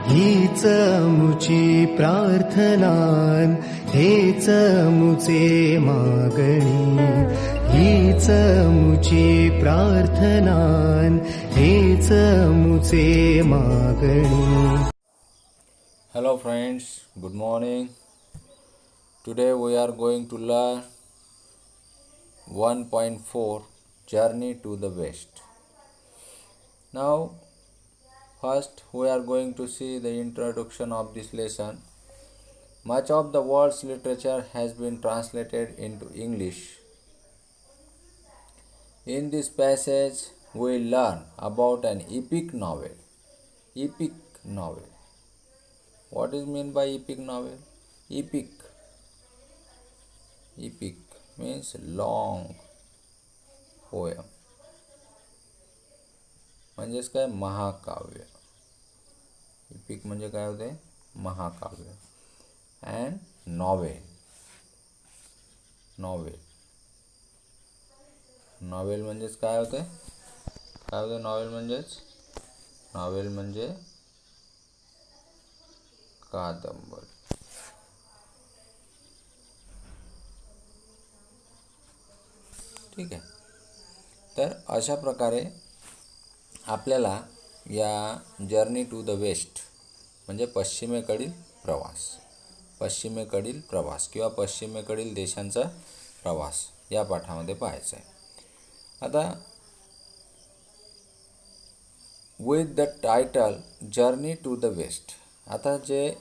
हीच मुची प्रार्थनान हेच मुचे मागणी हीच मुची प्रार्थनान हेच मुचे मागणी. Hello friends, good morning. Today we are going to learn 1.4 Journey to the West. Now first we are going to see the introduction of this lesson. Much of the world's literature has been translated into English. In this passage we learn about an epic novel. Epic novel. What is meant by epic novel? Epic means long poem. म्हणजेच काय महाकाव्य. epic म्हणजे काय होते? महाकाव्य. and novel म्हणजेच काय होते? नॉवेल म्हणजे कादंबरी. ठीक आहे. तर अशा प्रकारे आपल्याला या जर्नी टू द वेस्ट म्हणजे पश्चिमेकडील प्रवास किंवा पश्चिमेकडील देशांचा प्रवास या पाठामध्ये पाहायचा आहे. आता with the title Journey to the West, आता जे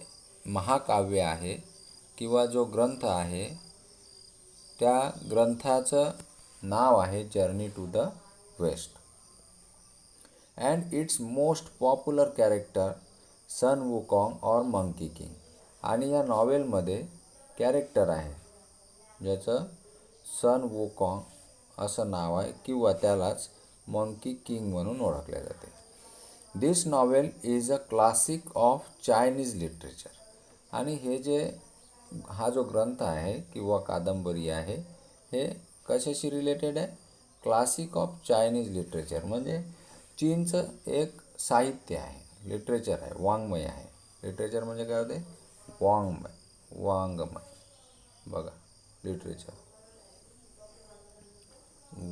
महाकाव्य आहे किंवा जो ग्रंथ आहे त्या ग्रंथाचं नाव आहे Journey to the West. And it's most popular character Sun Wukong और मंकी किंग. आणि या नॉवेलमध्ये कॅरेक्टर आहे ज्याचं सन वुकॉंग असं नाव आहे किंवा त्यालाच मंकी किंग म्हणून ओळखले जाते. This novel is a classic of Chinese literature. आणि हा जो ग्रंथ आहे किंवा कादंबरी आहे हे कशाशी रिलेटेड आहे? क्लासिक ऑफ चायनीज लिटरेचर म्हणजे चीनचं एक साहित्य आहे, लिटरेचर आहे, वाङ्मय आहे. लिटरेचर म्हणजे काय होते? वाङ्मय. बघा, लिटरेचर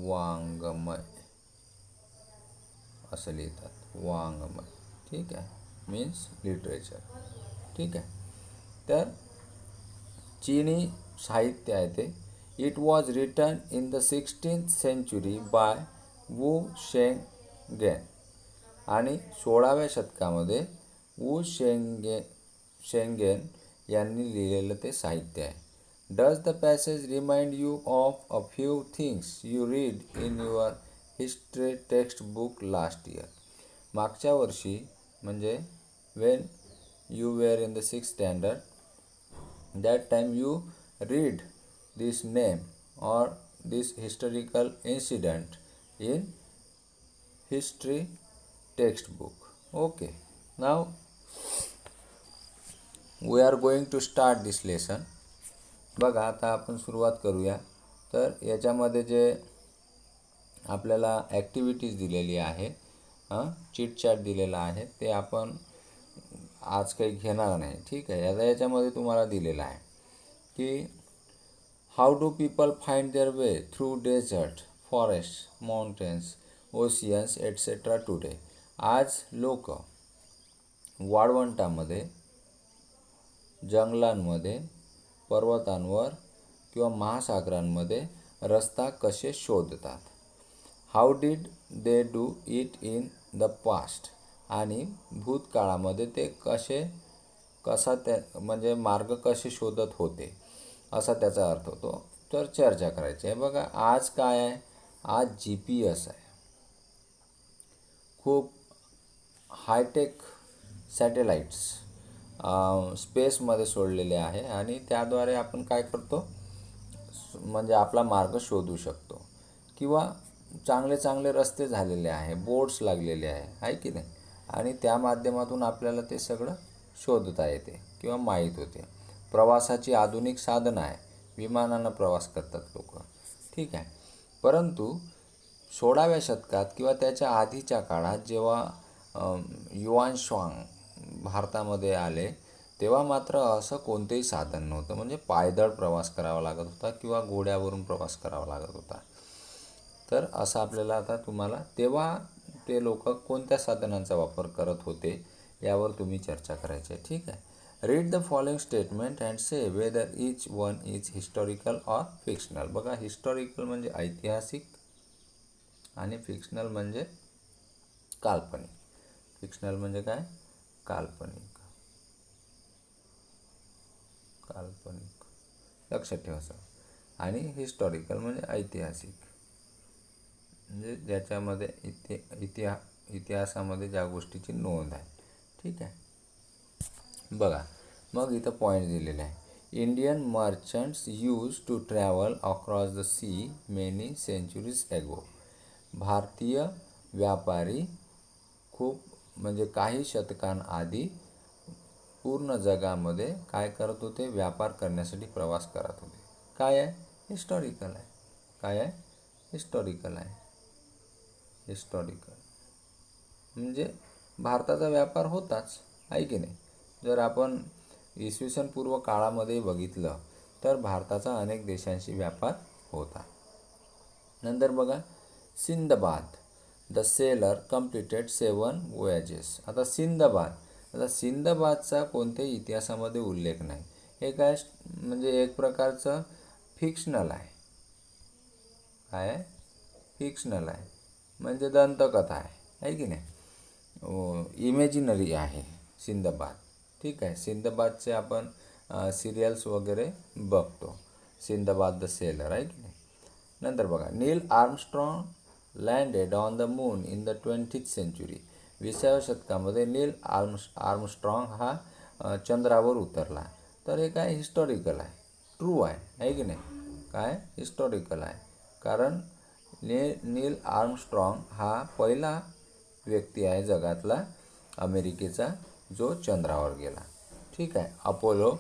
वाङ्मय असं लिहितात, वाङ्मय. ठीक आहे, मीन्स लिटरेचर. ठीक आहे. तर चीनी साहित्य आहे ते. It was written in the 16th century by Wu Cheng'en. आणि 16व्या शतकामध्ये वू शेंगेन यांनी लिहिलेलं ते साहित्य आहे. Does the passage remind you of a few things you read in your history textbook last year. मागच्या वर्षी म्हणजे when you were in the 6th standard, that time you read this name or this historical incident in history textbook. Okay, now we are going to start this lesson. बघा, आता आपण सुरुवात करूया. तर याच्यामध्ये जे आपल्याला ॲक्टिव्हिटीज दिलेली आहे, चिट चॅट दिलेला आहे, ते आपण आज काही घेणार नाही. ठीक आहे. आता याच्यामध्ये तुम्हाला दिलेलं आहे की how do people find their way through desert, forest, mountains, oceans etcetera today. आज लोक वाळवंटामध्ये, जंगलांमध्ये, पर्वतांवर किंवा महासागरांमध्ये रस्ता कसे शोधतात. How did they do it in the past. आणि भूतकाळामध्ये ते म्हणजे मार्ग कसे शोधत होते असा त्याचा अर्थ होतो. तर चर्चा करायची आहे. बघा, आज काय आहे? आज GPS आहे. खूप हायटेक सॅटेलाइट्स स्पेसमध्ये सोडलेले आहे आणि त्याद्वारे आपण काय करतो म्हणजे आपला मार्ग शोधू शकतो. किंवा चांगले रस्ते झालेले आहे, बोर्ड्स लागलेले आहे की नाही, आणि त्या माध्यमातून आपल्याला ते सगळं शोधता येते किंवा माहीत होते. प्रवासाची आधुनिक साधनं आहे, विमानानं प्रवास करतात लोक. ठीक आहे. परंतु 16व्या शतकात किंवा त्याच्या आधीच्या काळात जेव्हा युआन स्वांग भारतामध्ये आले तेव्हा मात्र असं कोणतेही साधन नव्हतं, म्हणजे पायदळ प्रवास करावा लागत होता किंवा घोड्यावरून प्रवास करावा लागत होता. तर असं आपल्याला आता तुम्हाला तेव्हा ते लोक कोणत्या साधनांचा वापर करत होते यावर तुम्ही चर्चा करायची आहे. ठीक आहे. Read the following statement and say whether each one is historical or fictional. बघा, हिस्टॉरिकल म्हणजे ऐतिहासिक आणि फिक्शनल म्हणजे काल्पनिक. फिक्शनल म्हणजे काय? काल्पनिक. काल्पनिक लक्षात ठेवा सर. आणि हिस्टॉरिकल म्हणजे ऐतिहासिक, म्हणजे ज्याच्यामध्ये इतिहासामध्ये ज्या गोष्टीची नोंद आहे. ठीक आहे. बघा, मग इथं पॉईंट दिलेले आहे. Indian merchants use to travel across the sea many centuries ago. भारतीय व्यापारी खूप म्हणजे काही शतकांआधी पूर्ण जगामध्ये काय करत होते? व्यापार करण्यासाठी प्रवास करत होते. काय आहे? हिस्टॉरिकल आहे. काय आहे? हिस्टॉरिकल आहे. हिस्टॉरिकल म्हणजे भारताचा व्यापार होताच, आहे की नाही? जर आपण इसवी सन पूर्व काळामध्ये बघितलं तर भारताचा अनेक देशांशी व्यापार होता. नंतर बघा, Sinbad the seller completed 7 voyages. आता सिंदबादचा कोणत्याही इतिहासामध्ये उल्लेख नाही. हे काय म्हणजे एक प्रकारचं फिक्शनल आहे. काय आहे? फिक्शनल आहे म्हणजे दंतकथा आहे की नाही? इमॅजिनरी आहे सिंदबाद. ठीक आहे. सिंदबादचे आपण सिरियल्स वगैरे बघतो. सिंदबाद द सेलर, आहे की नाही? नंतर बघा, Neil Armstrong landed on the moon in the 20th century. 20व्या शतकामध्ये नील आर्मस्ट्रॉंग हा चंद्रावर उतरला. तर हे काय? हिस्टॉरिकल आहे. ट्रू आहे की नाही? काय? हिस्टॉरिकल आहे. कारण नील आर्मस्ट्रॉंग हा पहिला व्यक्ती आहे जगातला अमेरिकेचा जो चंद्रावर गेला. ठीक आहे. अपोलो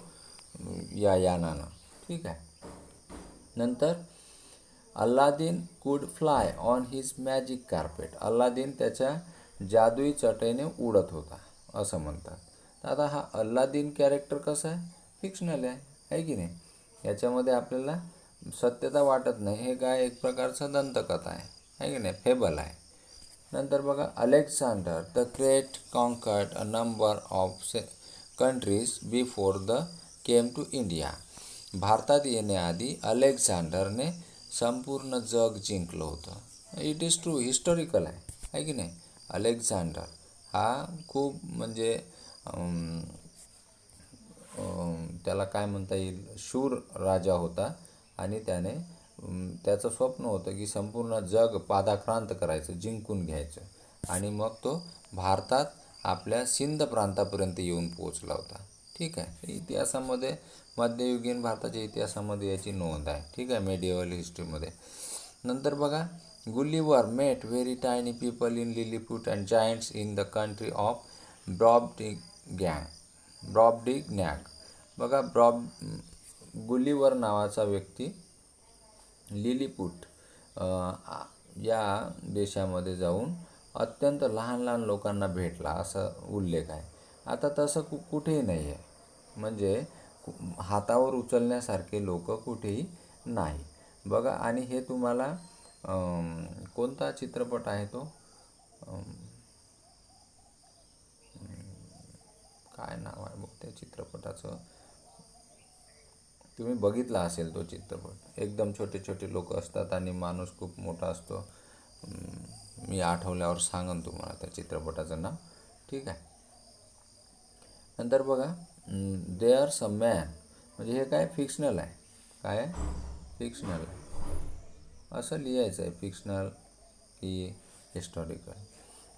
या यानानं. ठीक आहे. नंतर अल्लादीन कुड fly on his magic carpet. Aladdin त्याच्या जादुई चटईने उडत होता असं म्हणतात. तर आता हा अल्लादीन कॅरेक्टर कसं आहे? फिक्शनल आहे की नाही? याच्यामध्ये आपल्याला सत्यता वाटत नाही. हे काय? एक प्रकारचं दंतकथा आहे की नाही? फेबल आहे. नंतर बघा, Alexander the Great conquered a number of countries before the came to India. भारतात येण्याआधी अलेक्झांडरने संपूर्ण जग जिंकलं होतं. It is true. हिस्टॉरिकल आहे की नाही? अलेक्झांडर हा खूप म्हणजे त्याला काय म्हणता येईल, शूर राजा होता आणि त्याने त्याचं स्वप्न होतं की संपूर्ण जग पादाक्रांत करायचं, जिंकून घ्यायचं. आणि मग तो भारतात आपल्या सिंध प्रांतापर्यंत येऊन पोचला होता. ठीक आहे. इतिहासामध्ये मध्ययुगीन भारताच्या इतिहासामध्ये याची नोंद आहे. ठीक आहे. मेडिएवल हिस्ट्रीमध्ये. नंतर बघा, Gulliver met very tiny people in Lilliput and giants in the country of Brobdingnag. बघा, गुलिव्हर नावाचा व्यक्ती लिलीपूट या देशामध्ये जाऊन अत्यंत लहान लहान लोकांना भेटला असा उल्लेख आहे. आता तसं कुठेही नाही आहे. म्हणजे हातावर उचलण्यासारखे लोक कुठेही नाही. बघा, आणि हे तुम्हाला कोणता चित्रपट आहे तो? काय नाव आहे बघ त्या चित्रपटाचं? तुम्ही बघितला असेल तो चित्रपट. एकदम छोटे छोटे लोक असतात आणि माणूस खूप मोठा असतो. मी आठवल्यावर सांगन तुम्हाला त्या चित्रपटाचं नाव. ठीक आहे. नंतर बघा, देअर्स अ मॅन, म्हणजे हे काय? फिक्शनल आहे. काय आहे? फिक्शनल आहे. असं लिहायचं आहे, फिक्शनल की historical.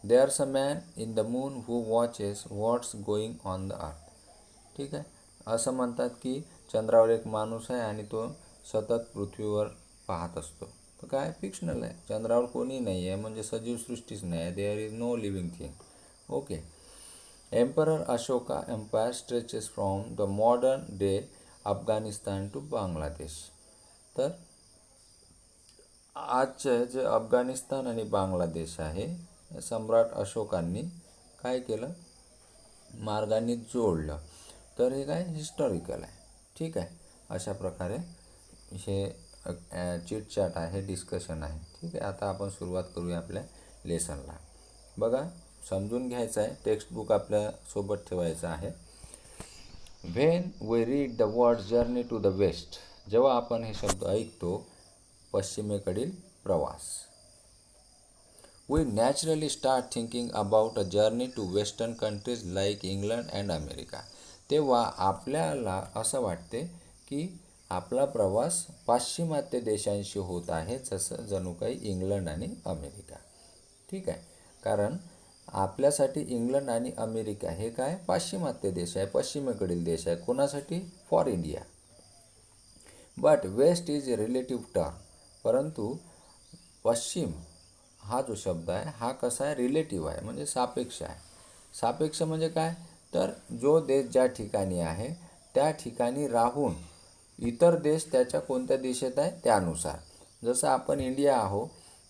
There's a man in the moon who watches what's going on the earth. ठीक आहे. असं म्हणतात की चंद्रावर एक माणूस आहे आणि तो सतत पृथ्वीवर पाहत असतो. तर काय? फिक्शनल आहे. चंद्रावर कोणी नाही आहे म्हणजे सजीव सृष्टीच नाही आहे. There is no living thing. Okay. Emperor Ashoka empire stretches from the modern day Afghanistan to Bangladesh. तर आजचे जे अफगाणिस्तान आणि बांगलादेश आहे, सम्राट अशोकांनी काय केलं? मार्गाने जोडलं तर हे काय हिस्टॉरिकल आहे. ठीक आहे. अशा प्रकारे हे चिटचॅट आहे, डिस्कशन आहे. ठीक आहे. आता आपण सुरुवात करूया आपल्या लेसनला. बघा, समजून घ्यायचं आहे, टेक्स्टबुक आपल्यासोबत ठेवायचं आहे. When we read the word Journey to the West, जेव्हा आपण हे शब्द ऐकतो, पश्चिमेकडील प्रवास, we naturally start thinking about a journey to western countries like England and America. तेव्हा आपल्याला असं वाटते की आपला प्रवास पाश्चिमात्य देशांशी होत आहे, जसं जणू काही इंग्लंड आणि अमेरिका. ठीक आहे. कारण आपल्यासाठी इंग्लंड आणि अमेरिका हे काय पाश्चिमात्य देश आहे, पश्चिमेकडील देश आहे. कोणासाठी? For India. But west is a relative term. परंतु पश्चिम हा जो शब्द आहे हा कसा आहे? रिलेटिव्ह आहे, म्हणजे सापेक्ष आहे. सापेक्ष म्हणजे काय? तर जो देश ज्या ठिकाणी आहे त्या ठिकाणी राहून इतर देश त्याच्या कोणत्या दिशेत आहे त्यानुसार. जसं आपण इंडिया आहो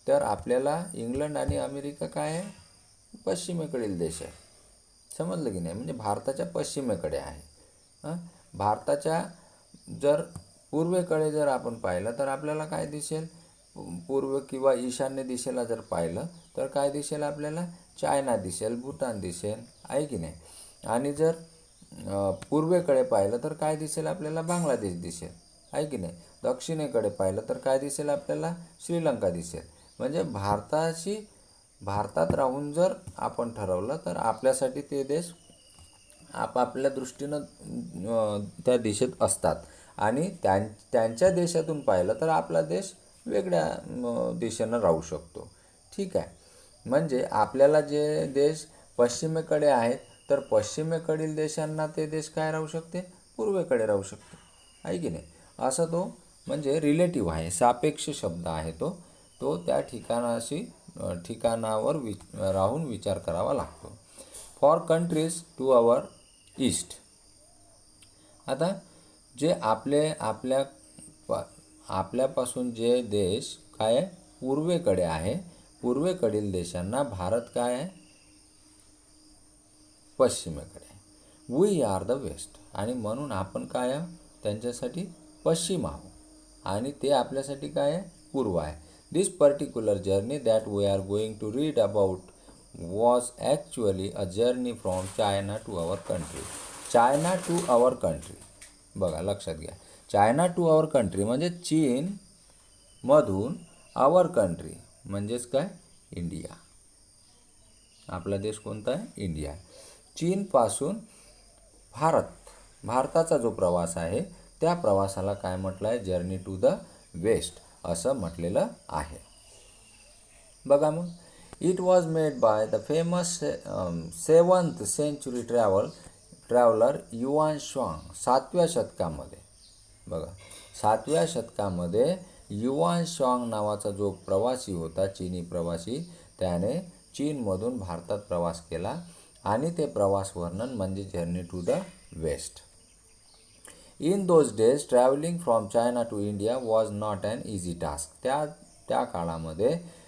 तर आपल्याला इंग्लंड आणि अमेरिका काय आहे? पश्चिमेकडील देश आहे. समजलं की नाही? म्हणजे भारताच्या पश्चिमेकडे आहे. भारताच्या जर पूर्वेकडे जर आपण पाहिलं तर आपल्याला काय दिसेल? पूर्व किंवा ईशान्य दिशेला जर पाहिलं तर काय दिसेल आपल्याला? चायना दिसेल, भूतान दिसेल, आहे की नाही? आणि जर पूर्वेकडे पाहिलं तर काय दिसेल आपल्याला? बांगलादेश दिसेल, आहे की नाही? दक्षिणेकडे पाहिलं तर काय दिसेल आपल्याला? श्रीलंका दिसेल. म्हणजे भारतात राहून जर आपण ठरवलं तर आपल्यासाठी ते देश आपापल्या दृष्टीनं त्या दिशेत असतात, आणि त्यांच्या देशातून पाहिलं तर आपला देश वेगळ्या दिशेनं राहू शकतो. ठीक आहे. म्हणजे आपल्याला जे देश पश्चिमेकडे आहेत तर पश्चिमेकडील देशांना ते देश काय राहू शकते? पूर्वेकडे राहू शकते, आहे की नाही? असं तो म्हणजे रिलेटिव्ह आहे, सापेक्ष शब्द आहे तो त्या ठिकाणावर राहून विचार करावा लागतो. For countries to our east. आता जे आपल्यापासून जे देश काय पूर्वेकडे आहे, पूर्वेकडील देशांना भारत काय आहे? पश्चिमेकडे आहे. We are the west. आणि म्हणून आपण काय आहे? त्यांच्यासाठी पश्चिम आहोत, आणि ते आपल्यासाठी काय आहे? पूर्व आहे. This particular journey that we are going to read about was actually a journey from China to our country. China to our country. बघा, लक्षात घ्या. चायना टू आवर कंट्री म्हणजे चीनमधून आवर कंट्री म्हणजेच काय? इंडिया. आपला देश कोणता आहे? इंडिया. चीनपासून भारताचा जो प्रवास आहे त्या प्रवासाला काय म्हटलं आहे? जर्नी टू द वेस्ट असं म्हटलेलं आहे. बघा मग, it was made by the famous 7th century traveller Yuan Chwang. 7व्या शतकामध्ये, बघा 7व्या शतकामध्ये युआन श्वांग नावाचा जो प्रवासी होता, चीनी प्रवासी, त्याने चीनमधून भारतात प्रवास केला, आणि ते प्रवास वर्णन म्हणजे Journey to the West. In those days travelling from China to India was not an easy task. त्या काळामध्ये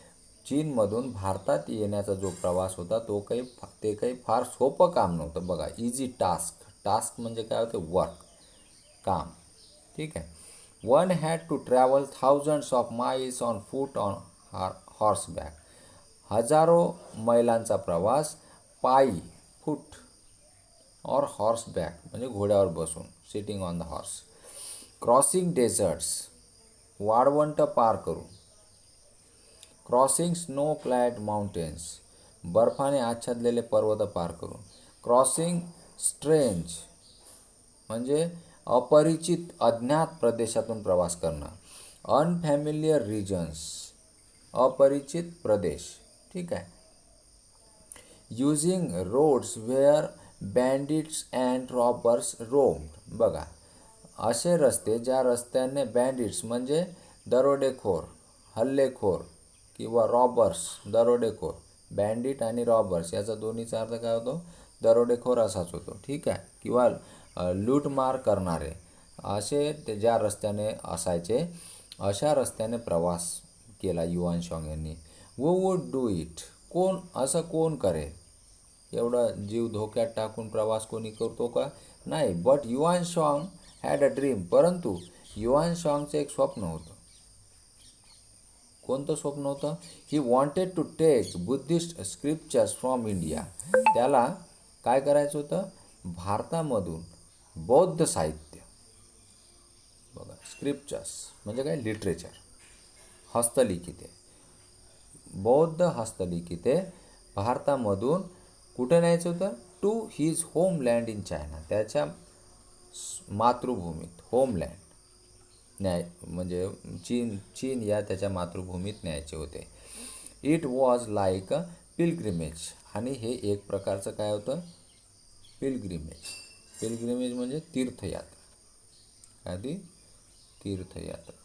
चीनमधून भारतात येण्याचा जो प्रवास होता ते काही फार सोपं काम नव्हतं. बघा, इझी टास्क म्हणजे काय होते? वर्क, काम. ठीक आहे. One had to travel thousands of miles on foot on horseback. हजारो मैलांचा प्रवास पायी, फूट, और हॉर्सबॅक म्हणजे घोड्यावर बसून, sitting on the horse. Crossing desserts, वाळवंट पार करून. क्रॉसिंग स्नो क्लॅड माउंटेन्स, बर्फाने आच्छादलेले पर्वत पार करून. क्रॉसिंग स्ट्रेंज म्हणजे अपरिचित, अज्ञात प्रदेशातून प्रवास करणं. अनफॅमिलियर रिजन्स, अपरिचित प्रदेश. ठीक आहे. Using roads where bandits and robbers roamed. बघा, असे रस्ते ज्या रस्त्याने बँडिट्स म्हणजे दरोडेखोर, हल्लेखोर, किंवा रॉबर्स, दरोडेखोर. बँडिट आणि रॉबर्स याचा दोन्हीचा अर्थ काय होतो? दरोडेखोर असाच होतो. ठीक आहे. किंवा लूटमार करणारे, असे ते ज्या रस्त्याने असायचे अशा रस्त्याने प्रवास केला युआन श्वांग यांनी. Who would do it. कोण करेल? एवढा जीव धोक्यात टाकून प्रवास कोणी करतो का? नाही. But Yuan Chwang had a dream. परंतु युआन शॉंगचं एक स्वप्न होतं. कोणतं स्वप्न होतं? He wanted to take Buddhist scriptures from India. त्याला काय करायचं होतं? भारतामधून बौद्ध साहित्य, बघा स्क्रिप्चर्स म्हणजे काय? लिटरेचर, हस्तलिखिते, बौद्ध हस्तलिखिते भारतामधून कुठे न्यायचं होतं? To his homeland in China. त्याच्या मातृभूमीत, होमलँड म्हणजे चीन या त्याच्या मातृभूमीत न्यायचे होते. It was like a pilgrimage. आणि हे एक प्रकारचं काय होतं? पिलग्रिमेज. पिलग्रिमेज म्हणजे तीर्थयात्रा. आधी तीर्थयात्रा,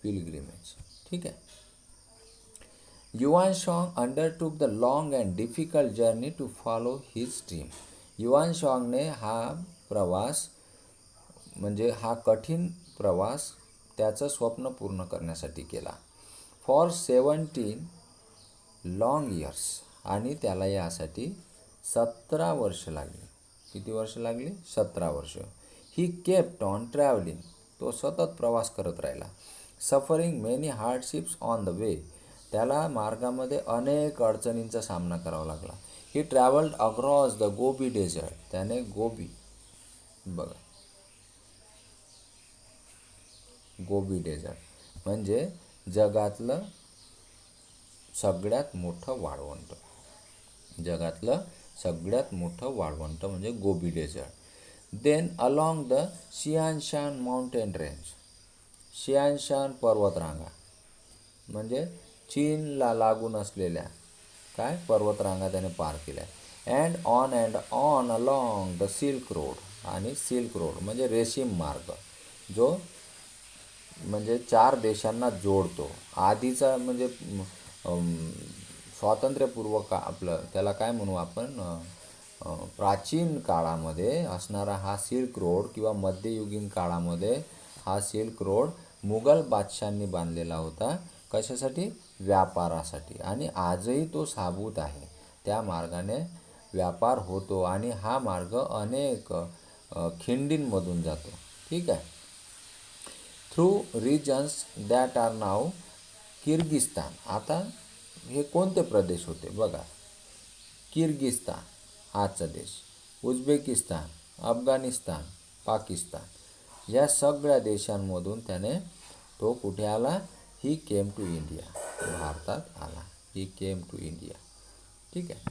पिलग्रिमेज. ठीक आहे. Yuan Chwang undertook the long and difficult journey to follow his dream. Yuan शॉंगने हा प्रवास म्हणजे हा कठीण प्रवास त्याचं स्वप्न पूर्ण करण्यासाठी केला. For 17 long years. आणि त्याला यासाठी 17 वर्ष लागली. किती वर्ष लागली? 17 वर्ष. He kept on travelling. तो सतत प्रवास करत राहिला. Suffering many hardships on the way. त्याला मार्गामध्ये अनेक अडचणींचा सामना करावा लागला. He travelled across the Gobi desert. त्याने गोबी, बघा गोबी डेझर्ट म्हणजे जगातलं सगळ्यात मोठं वाळवंट. जगातलं सगळ्यात मोठं वाळवंट म्हणजे Gobi desert. Then along the Tianshan mountain range. Tianshan पर्वतरांगा म्हणजे चीनला लागून असलेल्या काय पर्वतरांगा त्याने पार केल्या. And on along the silk road. आणि सिल्क रोड म्हणजे रेशीम मार्ग, जो म्हणजे 4 देशांना जोडतो. आधीचा म्हणजे स्वातंत्र्यपूर्व आपलं त्याला काय म्हणू आपण, प्राचीन काळामध्ये असणारा हा सिल्क रोड किंवा मध्ययुगीन काळामध्ये हा सिल्क रोड मुघल बादशाहांनी बांधलेला होता. कशासाठी? व्यापारासाठी. आणि आजही तो साबूत आहे. त्या मार्गाने व्यापार होतो आणि हा मार्ग अनेक खिंडींमधून जातो. ठीक आहे. Through regions that are now Kyrgyzstan. आता हे कोणते प्रदेश होते? बघा, किर्गिस्तान आजचा देश, उझबेकिस्तान, अफगाणिस्तान, पाकिस्तान या सगळ्या देशांमधून त्याने तो कुठे आला? He came to India. भारतात आला. He came to India. ठीक आहे.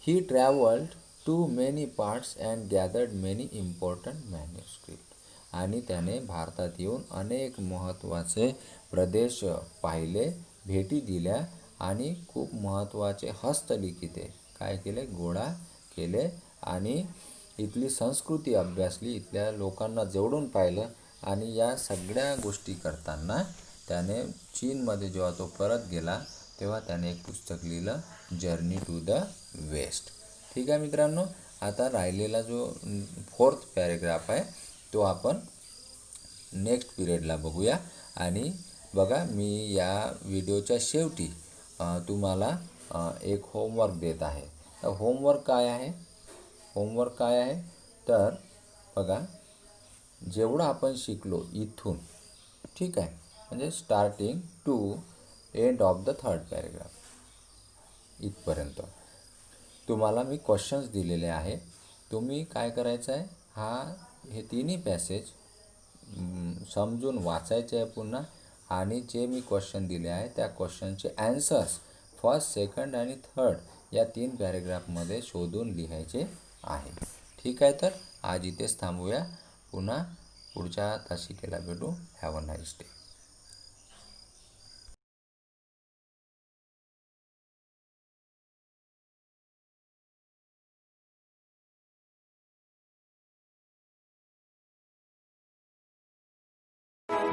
He travelled to many parts and gathered many important manuscript. आणि त्याने भारतात येऊन अनेक महत्त्वाचे प्रदेश पाहिले, भेटी दिल्या आणि खूप महत्त्वाचे हस्तलिखिते काय केले? गोळा केले. आणि इथली संस्कृती अभ्यासली, इथल्या लोकांना जवळून पाहिलं. आणि या सगळ्या गोष्टी करताना त्याने चीनमध्ये जेव्हा तो परत गेला तेव्हा त्याने एक पुस्तक लिहिलं, जर्नी टू द वेस्ट. ठीक आहे मित्रांनो. आता राहिलेला जो 4th पॅरेग्राफ आहे तो आपण नेक्स्ट पिरियडला बघूया. आणि बघा, मी या व्हिडिओच्या शेवटी तुम्हाला एक होमवर्क देत आहे. तर होमवर्क काय आहे? होमवर्क काय आहे तर बघा, जेवढं आपण शिकलो इथून, ठीक आहे, म्हणजे starting to end of the 3rd paragraph इथपर्यंत तुम्हाला मी क्वेश्चन्स दिलेले आहे. तुम्ही काय करायचं आहे? हे तिन्ही पॅसेज समजून वाचायचे आहे पुन्हा. आणि जे मी क्वेश्चन दिले आहे त्या क्वेश्चनचे ॲन्सर्स 1st, 2nd आणि 3rd या 3 पॅरेग्राफमध्ये शोधून लिहायचे आहे. ठीक आहे. तर आज इथेच थांबूया. पुन्हा पुढच्या तासिकेला भेटू. Have a nice day.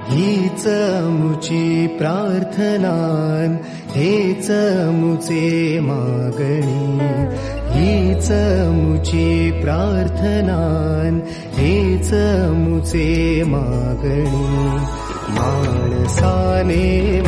हीच मुची प्रार्थनान, हेच मुचे मागणी. हीच मुची प्रार्थनान, हेच मुचे मागणी. माणसाने